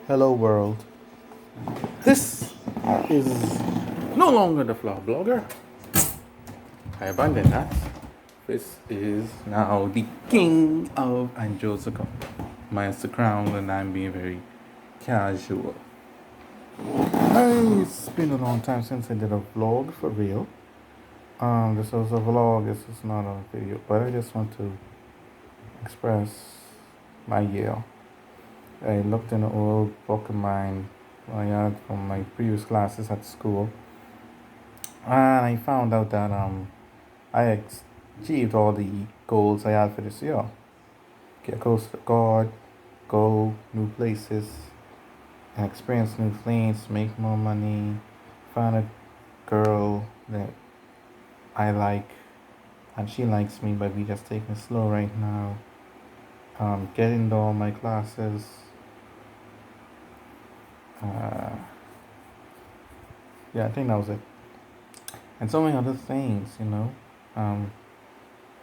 Hello world. This is no longer the Flower Blogger. I abandoned that. This is now the King of Anjosica. Minus the crown, and I'm being very casual. It's been a long time since I did a vlog for real. This was a vlog, this is not a video, but I just want to express my year. I looked in an old book of mine I had from my previous classes at school, and I found out that I achieved all the goals I had for this year. Get close to God, go new places, and experience new things, make more money, find a girl that I like, and she likes me, but we just taking it slow right now. Get into all my classes. Uh, yeah, I think that was it. And so many other things. Um,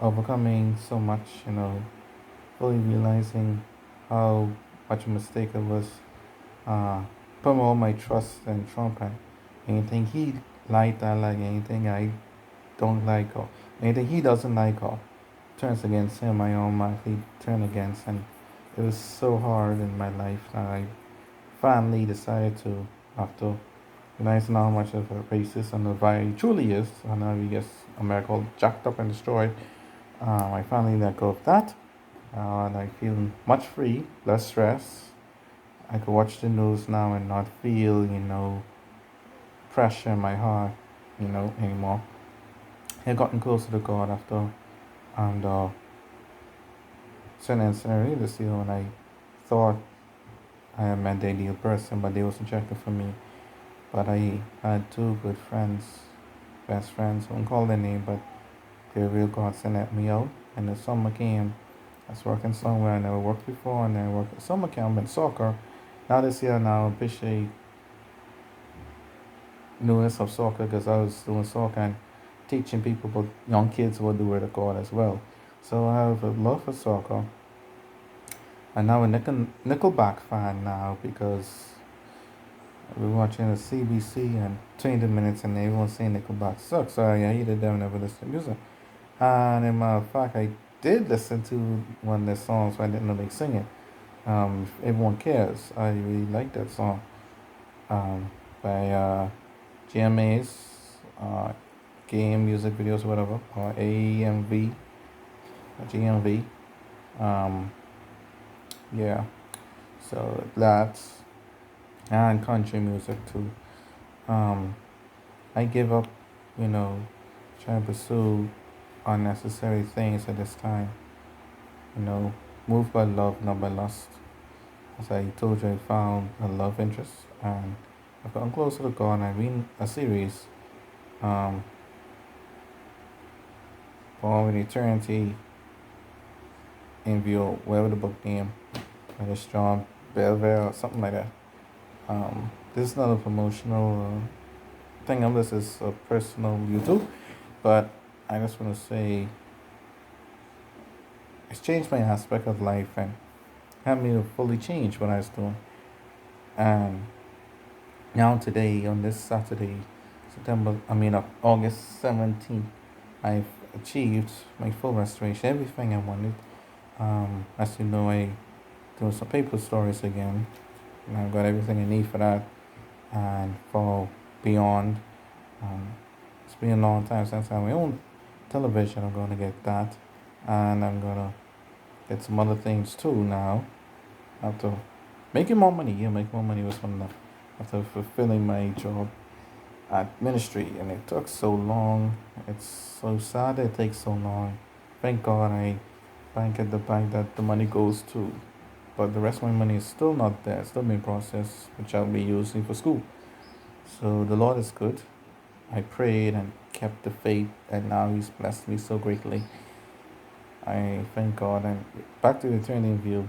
Overcoming so much, fully realizing how much a mistake it was. Putting all my trust in Trump, and anything he liked, I like. Anything I don't like, or anything he doesn't like, or turns against him, I automatically turn against. And it was so hard in my life that I finally decided to, after realizing how much of a racist and a violent he truly is, and how he gets America jacked up and destroyed. I finally let go of that, and I feel much free, less stress. I can watch the news now and not feel, pressure in my heart, anymore. I've gotten closer to God after the certain incident this year when I thought I had met the ideal person, but they wasn't checking for me. But I had two good friends, best friends, I won't call their name, but they're real godsend at me out. And the summer came. I was working somewhere I never worked before, and then I worked at summer camp in soccer. Now this year now I appreciate newness of soccer because I was doing soccer and teaching people, but young kids what the word of God as well. So I have a love for soccer. I'm now a Nickelback fan now because we're watching the CBC and 20 minutes and everyone's saying Nickelback sucks. So I hated them, never listened to music. And in matter of fact, I did listen to one of their songs, but I didn't know they sing it. Everyone Cares. I really like that song. By GMA's game music videos or whatever, or AMV, GMV. Um, yeah, so that's and country music too. Um, I give up, you know, trying to pursue unnecessary things at this time. Moved by love, not by lust. As I told you, I found a love interest, and I've gotten closer to God. And I read a series, um, For an Eternity in View, whatever the book name, by this John Belvere or something like that. This is not a promotional thing of this is a personal YouTube, but I just want to say it's changed my aspect of life and helped me to fully change what I was doing. And now today, on this Saturday, August 17th, I've achieved my full restoration, everything I wanted. As you know, I do some paper stories again, and I've got everything I need for that and for beyond. Um, it's been a long time since I had my own television. I'm going to get that, and I'm going to get some other things too now. After making more money, make more money was one of the, after fulfilling my job at ministry, and it took so long. It's so sad it takes so long. Thank God I bank at the bank that the money goes to, but the rest of my money is still not there, still being processed, which I'll be using for school. So the Lord is good. I prayed and kept the faith, and now He's blessed me so greatly. I thank God. And back to the turning view.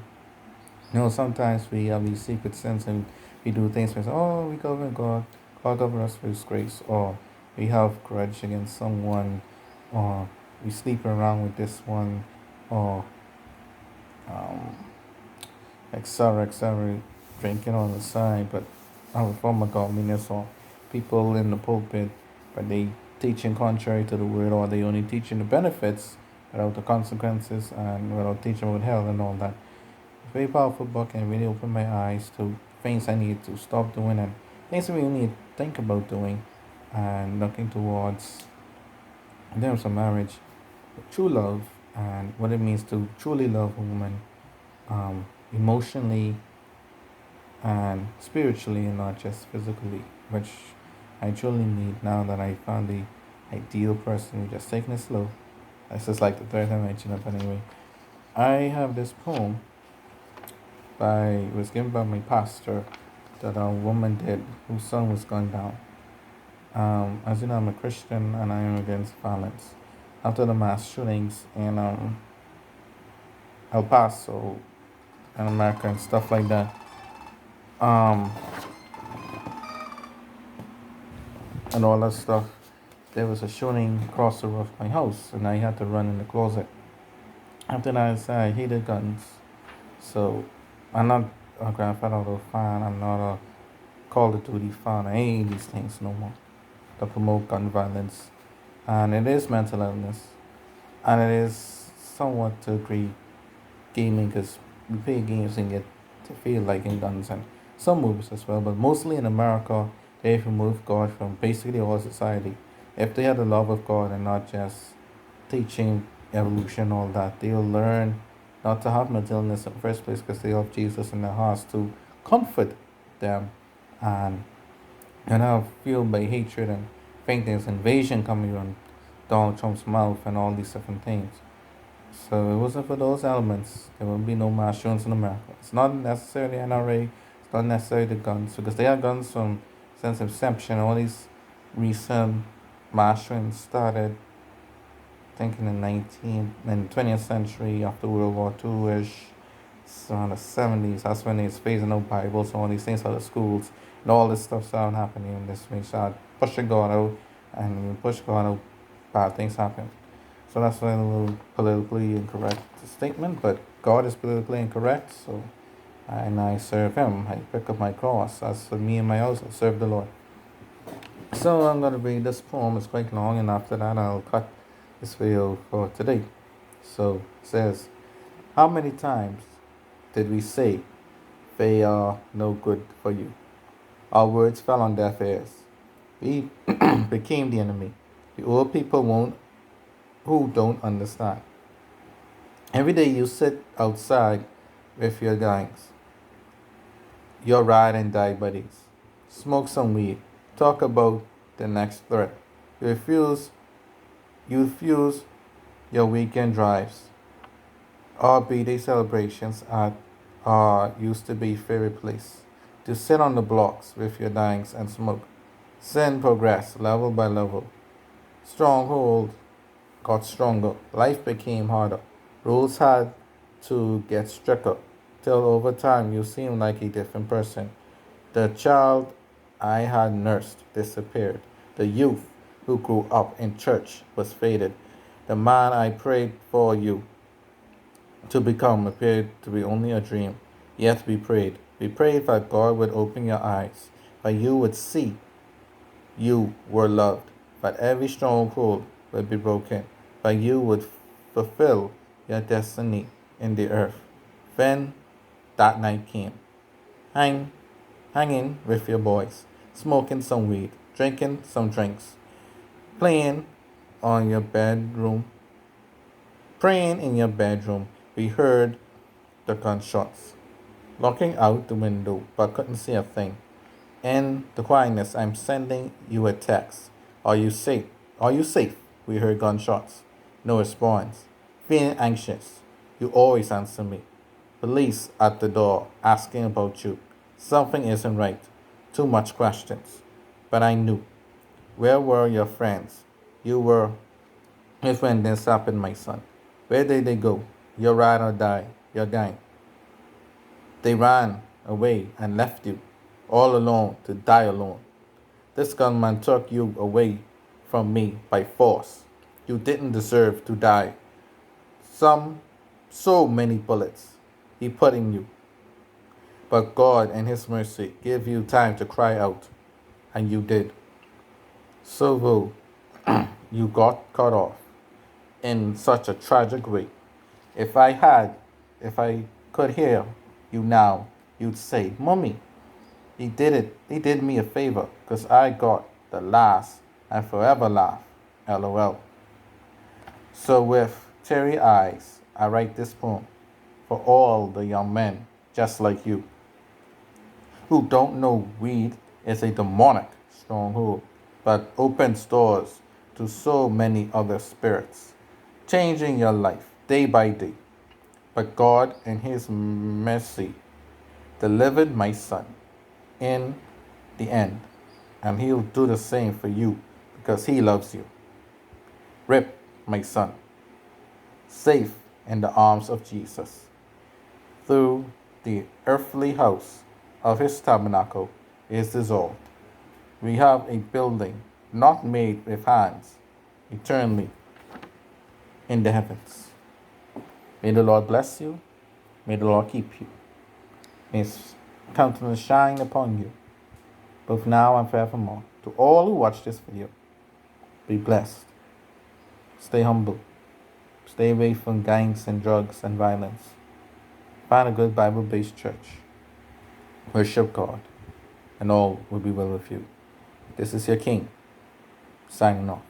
Sometimes we have these secret sins and we do things where, oh, we cover God, God cover us for His grace, or we have grudge against someone, or we sleep around with this one, or um, etc., etc. drinking on the side, but our former godliness or people in the pulpit, but they teaching contrary to the word, or they only teaching the benefits without the consequences and without teaching about hell and all that. It's a very powerful book and really opened my eyes to things I need to stop doing and things I really need to think about doing and looking towards in terms of marriage, true love and what it means to truly love a woman emotionally and spiritually and not just physically, which I truly need now that I found the ideal person who just taking it slow. This is like the third time I mentioned it, but anyway. I have this poem by it was given by my pastor that a woman did whose son was gunned down. As you know, I'm a Christian and I am against violence. After the mass shootings in El Paso and America and stuff like that, um, and all that stuff, there was a shooting across the roof of my house, and I had to run in the closet. After that, I said I hated guns, so I'm not a Grand Theft Auto fan. I'm not a Call of Duty fan. I ain't these things no more. To promote gun violence, and it is mental illness, and it is somewhat to agree gaming because we play games and get to feel like in guns and some movies as well, but mostly in America, they've removed God from basically all society. If they had the love of God and not just teaching evolution, all that, they'll learn not to have mental illness in the first place because they have Jesus in their hearts to comfort them and have fueled by hatred and think there's invasion coming on Donald Trump's mouth and all these different things. So it wasn't for those elements, there would be no mass shootings in America. It's not necessarily NRA, it's not necessarily the guns, because they had guns from since inception. All these recent mass shootings started, I think, in the 20th century after World War II-ish, so around the 70s. That's when they was phasing out Bibles and all these things out of schools, and all this stuff started happening. And this we started pushing God out, and when we push God out, bad things happen. So that's why a little politically incorrect statement, but God is politically incorrect, so and I serve Him. I pick up my cross. As for me and my house, I serve the Lord. So I'm gonna read this poem. It's quite long, and after that, I'll cut this video for today. So it says, how many times did we say they are no good for you? Our words fell on deaf ears. We became the enemy. The old people who don't understand. Every day you sit outside with your gangs, your ride and die buddies, smoke some weed, talk about the next threat. You refuse your weekend drives. Our birthday celebrations at our used to be favorite place. To sit on the blocks with your dings and smoke. Sin progressed level by level. Stronghold got stronger. Life became harder. Rules had to get stricter. Till over time you seemed like a different person. The child I had nursed disappeared. The youth who grew up in church was faded. The man I prayed for you to become appeared to be only a dream. Yet we prayed. We prayed that God would open your eyes, that you would see you were loved, that every stronghold would be broken, that you would fulfill your destiny in the earth. Then that night came. Hang, hanging with your boys, smoking some weed, drinking some drinks, playing on your bedroom, praying in your bedroom. We heard the gunshots. Looking out the window, but couldn't see a thing. In the quietness, I'm sending you a text. Are you safe? Are you safe? We heard gunshots. No response. Feeling anxious. You always answer me. Police at the door asking about you. Something isn't right. Too much questions. But I knew. Where were your friends? You were with when this happened, my son. Where did they go? Your ride or die. Your gang. They ran away and left you all alone to die alone. This gunman took you away from me by force. You didn't deserve to die. So many bullets he put in you. But God, in His mercy, gave you time to cry out, and you did. So though you got cut off in such a tragic way, if if I could hear you now, you'd say, Mummy, he did it. He did me a favor, 'cause I got the last and forever laugh. LOL. So with teary eyes, I write this poem for all the young men just like you who don't know weed is a demonic stronghold, but opens doors to so many other spirits, changing your life day by day. But God, in His mercy, delivered my son in the end, and He'll do the same for you because He loves you. Rip, my son, safe in the arms of Jesus. Through the earthly house of His tabernacle is dissolved. We have a building not made with hands, eternally in the heavens. May the Lord bless you. May the Lord keep you. May His countenance shine upon you, both now and forevermore. To all who watch this video, be blessed. Stay humble. Stay away from gangs and drugs and violence. Find a good Bible-based church. Worship God, and all will be well with you. This is your King, signing off.